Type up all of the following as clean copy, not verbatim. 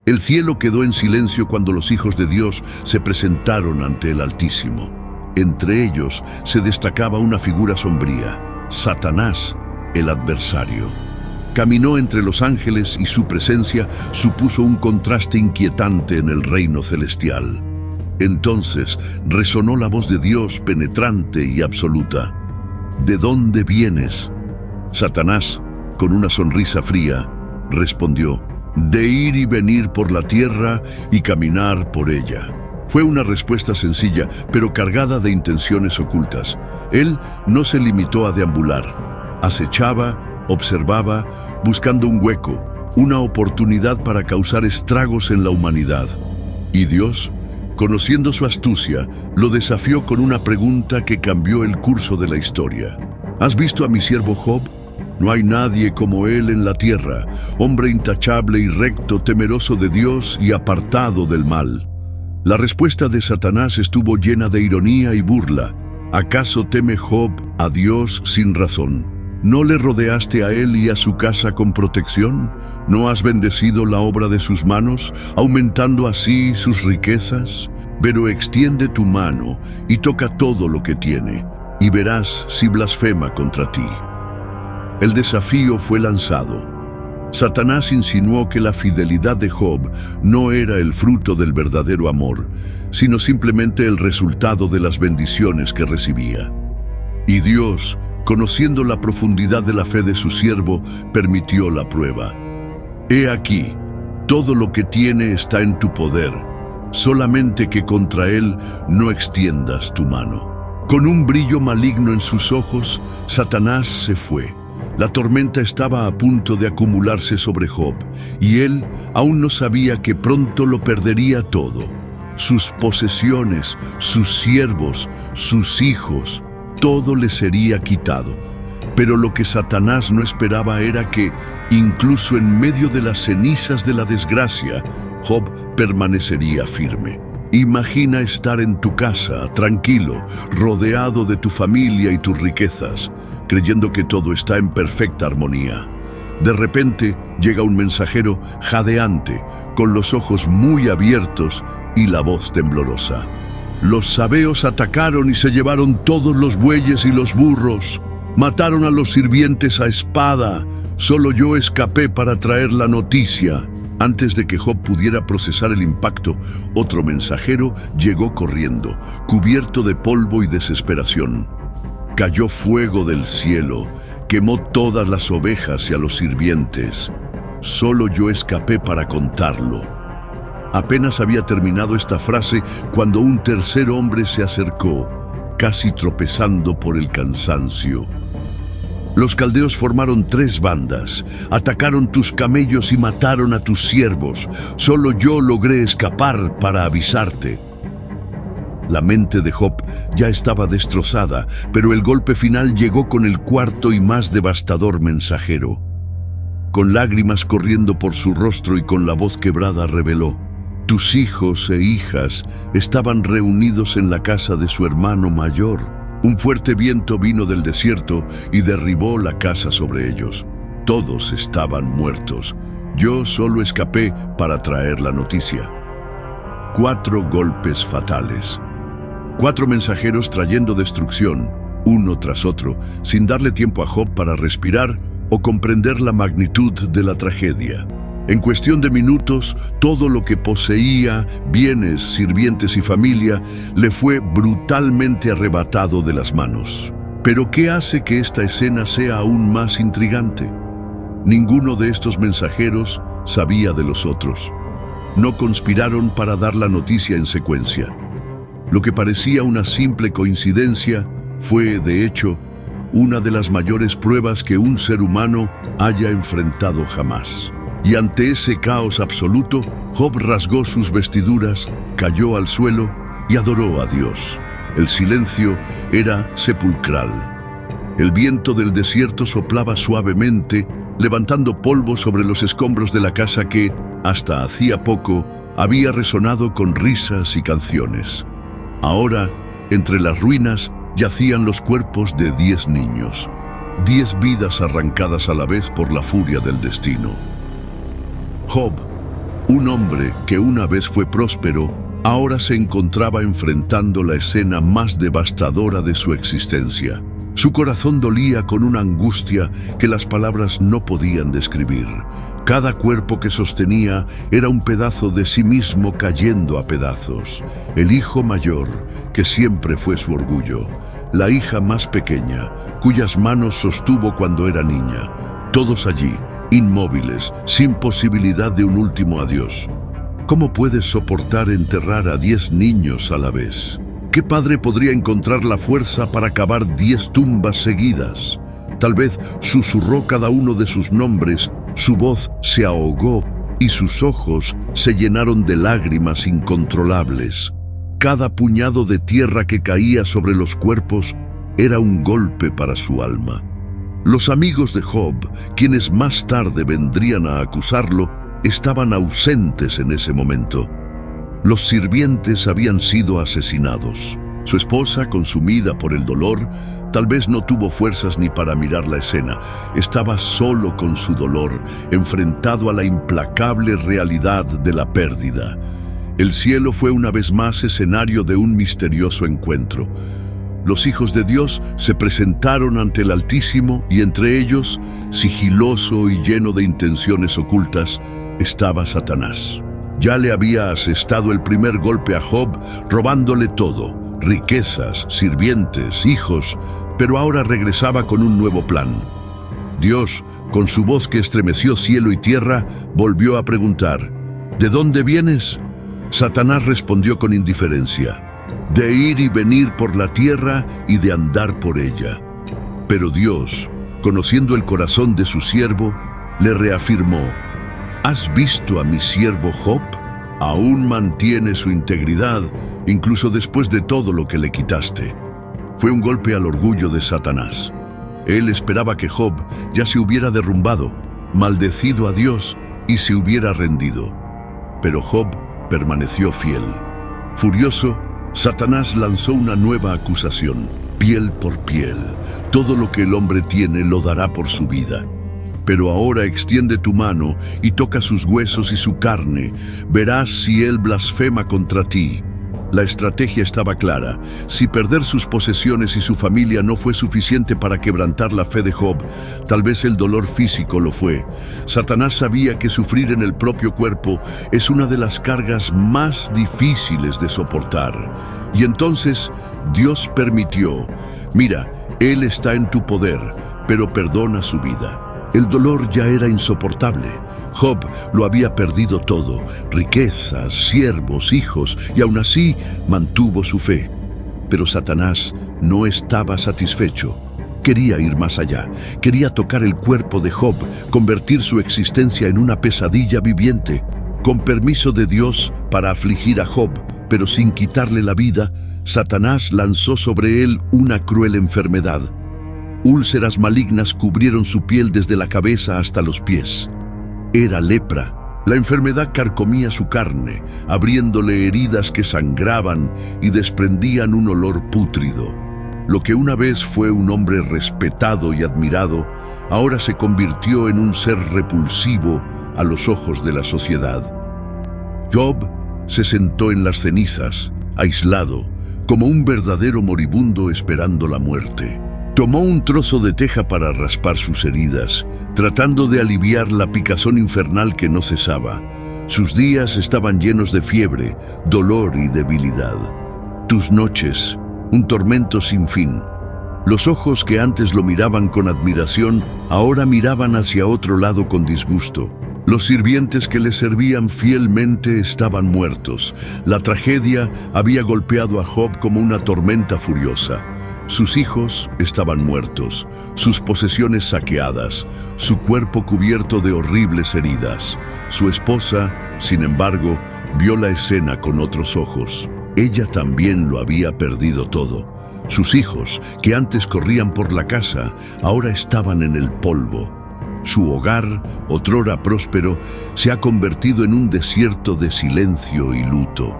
El cielo quedó en silencio cuando los hijos de Dios se presentaron ante el Altísimo. Entre ellos se destacaba una figura sombría, Satanás, el adversario. Caminó entre los ángeles y su presencia supuso un contraste inquietante en el reino celestial. Entonces resonó la voz de Dios penetrante y absoluta. ¿De dónde vienes? Satanás, con una sonrisa fría, respondió: de ir y venir por la tierra y caminar por ella. Fue una respuesta sencilla, pero cargada de intenciones ocultas. Él no se limitó a deambular. Acechaba, observaba, buscando un hueco, una oportunidad para causar estragos en la humanidad. Y Dios, conociendo su astucia, lo desafió con una pregunta que cambió el curso de la historia. ¿Has visto a mi siervo Job? No hay nadie como él en la tierra, hombre intachable y recto, temeroso de Dios y apartado del mal. La respuesta de Satanás estuvo llena de ironía y burla. ¿Acaso teme Job a Dios sin razón? ¿No le rodeaste a él y a su casa con protección? ¿No has bendecido la obra de sus manos, aumentando así sus riquezas? Pero extiende tu mano y toca todo lo que tiene, y verás si blasfema contra ti. El desafío fue lanzado. Satanás insinuó que la fidelidad de Job no era el fruto del verdadero amor, sino simplemente el resultado de las bendiciones que recibía. Y Dios, conociendo la profundidad de la fe de su siervo, permitió la prueba. He aquí, todo lo que tiene está en tu poder, solamente que contra él no extiendas tu mano. Con un brillo maligno en sus ojos, Satanás se fue. La tormenta estaba a punto de acumularse sobre Job, y él aún no sabía que pronto lo perdería todo. Sus posesiones, sus siervos, sus hijos, todo le sería quitado. Pero lo que Satanás no esperaba era que, incluso en medio de las cenizas de la desgracia, Job permanecería firme. Imagina estar en tu casa, tranquilo, rodeado de tu familia y tus riquezas, creyendo que todo está en perfecta armonía. De repente llega un mensajero jadeante, con los ojos muy abiertos y la voz temblorosa. Los sabeos atacaron y se llevaron todos los bueyes y los burros. Mataron a los sirvientes a espada. Solo yo escapé para traer la noticia. Antes de que Job pudiera procesar el impacto, otro mensajero llegó corriendo, cubierto de polvo y desesperación. Cayó fuego del cielo, quemó todas las ovejas y a los sirvientes. Solo yo escapé para contarlo. Apenas había terminado esta frase cuando un tercer hombre se acercó, casi tropezando por el cansancio. Los caldeos formaron 3 bandas, atacaron tus camellos y mataron a tus siervos. Solo yo logré escapar para avisarte. La mente de Job ya estaba destrozada, pero el golpe final llegó con el cuarto y más devastador mensajero. Con lágrimas corriendo por su rostro y con la voz quebrada reveló: tus hijos e hijas estaban reunidos en la casa de su hermano mayor. Un fuerte viento vino del desierto y derribó la casa sobre ellos. Todos estaban muertos. Yo solo escapé para traer la noticia. 4 golpes fatales. 4 mensajeros trayendo destrucción, uno tras otro, sin darle tiempo a Job para respirar o comprender la magnitud de la tragedia. En cuestión de minutos, todo lo que poseía, bienes, sirvientes y familia, le fue brutalmente arrebatado de las manos. Pero ¿qué hace que esta escena sea aún más intrigante? Ninguno de estos mensajeros sabía de los otros. No conspiraron para dar la noticia en secuencia. Lo que parecía una simple coincidencia fue, de hecho, una de las mayores pruebas que un ser humano haya enfrentado jamás. Y ante ese caos absoluto, Job rasgó sus vestiduras, cayó al suelo y adoró a Dios. El silencio era sepulcral. El viento del desierto soplaba suavemente, levantando polvo sobre los escombros de la casa que, hasta hacía poco, había resonado con risas y canciones. Ahora, entre las ruinas, yacían los cuerpos de 10 niños. 10 vidas arrancadas a la vez por la furia del destino. Job, Un hombre que una vez fue próspero, ahora se encontraba enfrentando la escena más devastadora de su existencia. Su corazón dolía con una angustia que las palabras no podían describir. Cada cuerpo que sostenía era un pedazo de sí mismo cayendo a pedazos. El hijo mayor, que siempre fue su orgullo. La hija más pequeña, cuyas manos sostuvo cuando era niña. Todos allí, inmóviles, sin posibilidad de un último adiós. ¿Cómo puedes soportar enterrar a 10 niños a la vez? ¿Qué padre podría encontrar la fuerza para cavar 10 tumbas seguidas? Tal vez susurró cada uno de sus nombres, su voz se ahogó y sus ojos se llenaron de lágrimas incontrolables. Cada puñado de tierra que caía sobre los cuerpos era un golpe para su alma. Los amigos de Job, quienes más tarde vendrían a acusarlo, estaban ausentes en ese momento. Los sirvientes habían sido asesinados. Su esposa, consumida por el dolor, tal vez no tuvo fuerzas ni para mirar la escena. Estaba solo con su dolor, enfrentado a la implacable realidad de la pérdida. El cielo fue una vez más escenario de un misterioso encuentro. Los hijos de Dios se presentaron ante el Altísimo y entre ellos, sigiloso y lleno de intenciones ocultas, estaba Satanás. Ya le había asestado el primer golpe a Job, robándole todo, riquezas, sirvientes, hijos, pero ahora regresaba con un nuevo plan. Dios, con su voz que estremeció cielo y tierra, volvió a preguntar: ¿de dónde vienes? Satanás respondió con indiferencia: de ir y venir por la tierra y de andar por ella. Pero Dios, conociendo el corazón de su siervo, le reafirmó: ¿has visto a mi siervo Job? Aún mantiene su integridad, incluso después de todo lo que le quitaste. Fue un golpe al orgullo de Satanás. Él esperaba que Job ya se hubiera derrumbado, maldecido a Dios y se hubiera rendido. Pero Job permaneció fiel. Furioso, Satanás lanzó una nueva acusación: piel por piel. Todo lo que el hombre tiene lo dará por su vida. Pero ahora extiende tu mano y toca sus huesos y su carne. Verás si él blasfema contra ti. La estrategia estaba clara. Si perder sus posesiones y su familia no fue suficiente para quebrantar la fe de Job, tal vez el dolor físico lo fue. Satanás sabía que sufrir en el propio cuerpo es una de las cargas más difíciles de soportar. Y entonces Dios permitió: mira, Él está en tu poder, pero perdona su vida. El dolor ya era insoportable. Job lo había perdido todo: riquezas, siervos, hijos, y aún así mantuvo su fe. Pero Satanás no estaba satisfecho. Quería ir más allá. Quería tocar el cuerpo de Job, convertir su existencia en una pesadilla viviente. Con permiso de Dios para afligir a Job, pero sin quitarle la vida, Satanás lanzó sobre él una cruel enfermedad. Úlceras malignas cubrieron su piel desde la cabeza hasta los pies. Era lepra. La enfermedad carcomía su carne, abriéndole heridas que sangraban y desprendían un olor pútrido. Lo que una vez fue un hombre respetado y admirado, ahora se convirtió en un ser repulsivo a los ojos de la sociedad. Job se sentó en las cenizas, aislado, como un verdadero moribundo esperando la muerte. Tomó un trozo de teja para raspar sus heridas, tratando de aliviar la picazón infernal que no cesaba. Sus días estaban llenos de fiebre, dolor y debilidad. Tus noches, un tormento sin fin. Los ojos que antes lo miraban con admiración, ahora miraban hacia otro lado con disgusto. Los sirvientes que le servían fielmente estaban muertos. La tragedia había golpeado a Job como una tormenta furiosa. Sus hijos estaban muertos, sus posesiones saqueadas, su cuerpo cubierto de horribles heridas. Su esposa, sin embargo, vio la escena con otros ojos. Ella también lo había perdido todo. Sus hijos, que antes corrían por la casa, ahora estaban en el polvo. Su hogar, otrora próspero, se ha convertido en un desierto de silencio y luto.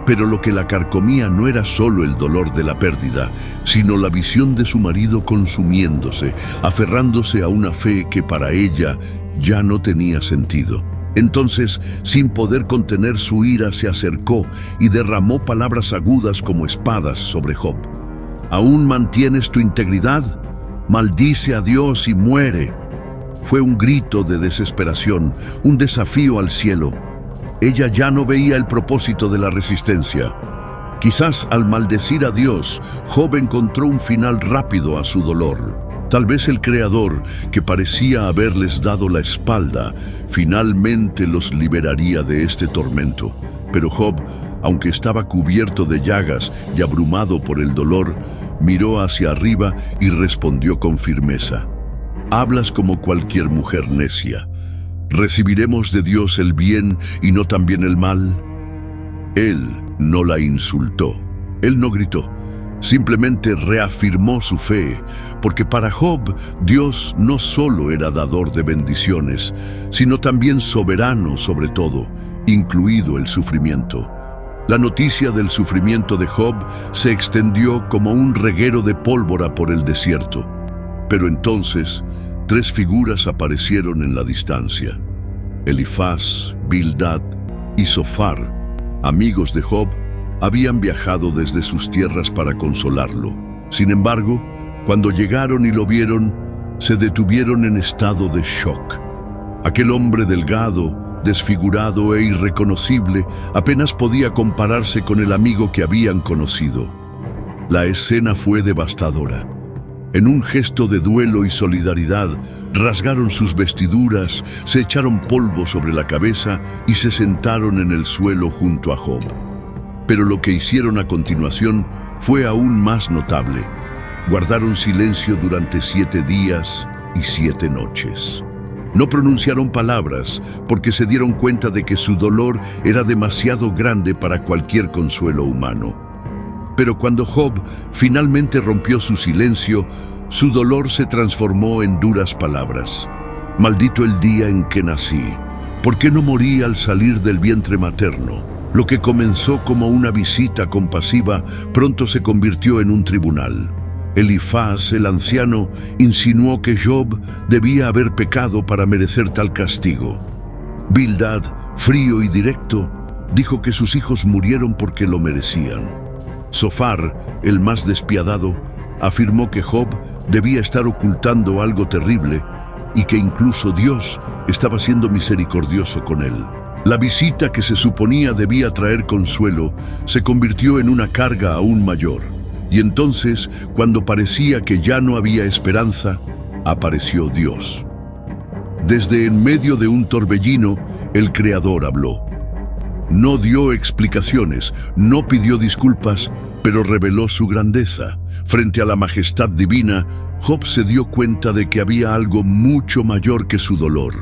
Pero lo que la carcomía no era solo el dolor de la pérdida, sino la visión de su marido consumiéndose, aferrándose a una fe que para ella ya no tenía sentido. Entonces, sin poder contener su ira, se acercó y derramó palabras agudas como espadas sobre Job. ¿Aún mantienes tu integridad? Maldice a Dios y muere. Fue un grito de desesperación, un desafío al cielo. Ella ya no veía el propósito de la resistencia. Quizás al maldecir a Dios, Job encontró un final rápido a su dolor. Tal vez el Creador, que parecía haberles dado la espalda, finalmente los liberaría de este tormento. Pero Job, aunque estaba cubierto de llagas y abrumado por el dolor, miró hacia arriba y respondió con firmeza: «Hablas como cualquier mujer necia. ¿Recibiremos de Dios el bien y no también el mal?». Él no la insultó, él no gritó. Simplemente reafirmó su fe, porque para Job Dios no solo era dador de bendiciones, sino también soberano sobre todo, incluido el sufrimiento. La noticia del sufrimiento de Job se extendió como un reguero de pólvora por el desierto. Pero entonces, 3 figuras aparecieron en la distancia: Elifaz, Bildad y Zofar, amigos de Job. Habían viajado desde sus tierras para consolarlo. Sin embargo, cuando llegaron y lo vieron, se detuvieron en estado de shock. Aquel hombre delgado, desfigurado e irreconocible apenas podía compararse con el amigo que habían conocido. La escena fue devastadora. En un gesto de duelo y solidaridad, rasgaron sus vestiduras, se echaron polvo sobre la cabeza y se sentaron en el suelo junto a Job. Pero lo que hicieron a continuación fue aún más notable. Guardaron silencio durante 7 días y 7 noches. No pronunciaron palabras porque se dieron cuenta de que su dolor era demasiado grande para cualquier consuelo humano. Pero cuando Job finalmente rompió su silencio, su dolor se transformó en duras palabras. «Maldito el día en que nací. ¿Por qué no morí al salir del vientre materno?». Lo que comenzó como una visita compasiva pronto se convirtió en un tribunal. Elifaz, el anciano, insinuó que Job debía haber pecado para merecer tal castigo. Bildad, frío y directo, dijo que sus hijos murieron porque lo merecían. Zofar, el más despiadado, afirmó que Job debía estar ocultando algo terrible y que incluso Dios estaba siendo misericordioso con él. La visita que se suponía debía traer consuelo se convirtió en una carga aún mayor. Y entonces, cuando parecía que ya no había esperanza, apareció Dios. Desde en medio de un torbellino, el Creador habló. No dio explicaciones, no pidió disculpas, pero reveló su grandeza. Frente a la majestad divina, Job se dio cuenta de que había algo mucho mayor que su dolor.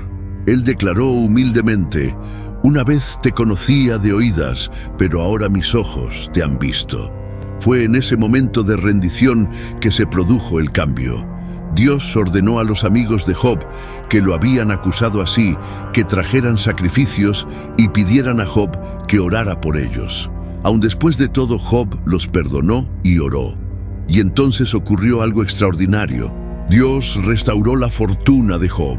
Él declaró humildemente: «Una vez te conocía de oídas, pero ahora mis ojos te han visto». Fue en ese momento de rendición que se produjo el cambio. Dios ordenó a los amigos de Job, que lo habían acusado así, que trajeran sacrificios y pidieran a Job que orara por ellos. Aun después de todo, Job los perdonó y oró. Y entonces ocurrió algo extraordinario. Dios restauró la fortuna de Job.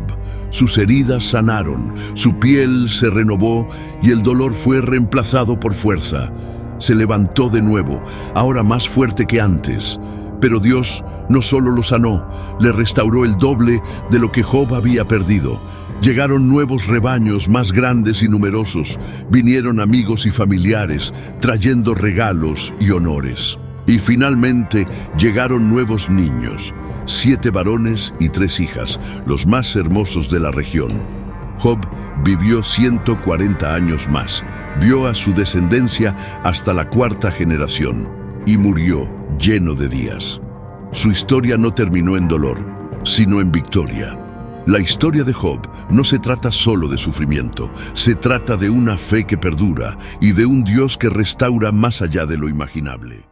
Sus heridas sanaron, su piel se renovó y el dolor fue reemplazado por fuerza. Se levantó de nuevo, ahora más fuerte que antes. Pero Dios no solo lo sanó, le restauró el doble de lo que Job había perdido. Llegaron nuevos rebaños más grandes y numerosos. Vinieron amigos y familiares, trayendo regalos y honores. Y finalmente llegaron nuevos niños, 7 varones y 3 hijas, los más hermosos de la región. Job vivió 140 años más, vio a su descendencia hasta la 4ª generación y murió lleno de días. Su historia no terminó en dolor, sino en victoria. La historia de Job no se trata solo de sufrimiento, se trata de una fe que perdura y de un Dios que restaura más allá de lo imaginable.